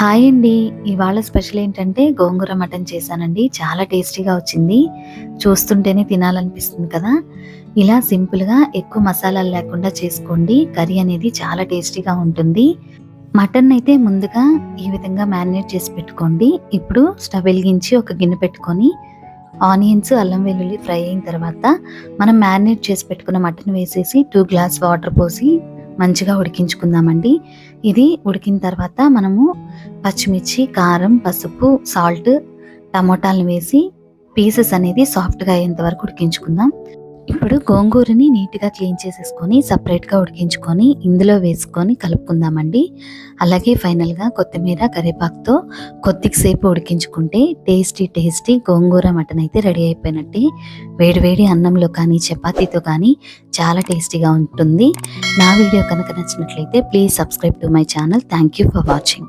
Hi అండి. ఇవాళ special ఏంటంటే గోంగూర మటన్ చేశానండి. చాలా టేస్టీగా వచ్చింది. చూస్తుంటేనే తినాలనిపిస్తుంది కదా! ఇలా సింపుల్‌గా ఎక్కువ మసాలాలు లేకుండా చేసుకోండి. కర్రీ అనేది చాలా టేస్టీగా ఉంటుంది. మటన్ అయితే ముందుగా ఈ విధంగా మ్యారినేట్ చేసి పెట్టుకోండి. ఇప్పుడు స్టవ్ వెలిగించి ఒక గిన్నె పెట్టుకొని ఆనియన్స్, అల్లం వెల్లుల్లి ఫ్రై అయిన తర్వాత మనం మ్యారినేట్ చేసి పెట్టుకున్న మటన్ వేసేసి 2 గ్లాస్ వాటర్ పోసి మంచిగా ఉడికించుకుందామండి. ఇది ఉడికిన తర్వాత మనము పచ్చిమిర్చి, కారం, పసుపు, సాల్ట్, టమోటాలను వేసి పీసెస్ అనేది సాఫ్ట్‌గా అయ్యేంత వరకు ఉడికించుకుందాం. ఇప్పుడు గోంగూరని నీట్‌గా క్లీన్ చేసేసుకొని సెపరేట్‌గా ఉడికించుకొని ఇందులో వేసుకొని కలుపుకుందామండి. అలాగే ఫైనల్‌గా కొత్తిమీర, కరివేపాకుతో కొద్దిసేపు ఉడికించుకుంటే టేస్టీ గోంగూర మటన్ అయితే రెడీ అయిపోయినట్టే. వేడి వేడి అన్నంలో కానీ, చపాతీతో కానీ చాలా టేస్టీగా ఉంటుంది. నా వీడియో కనుక నచ్చినట్లయితే please subscribe to my channel. Thank you for watching.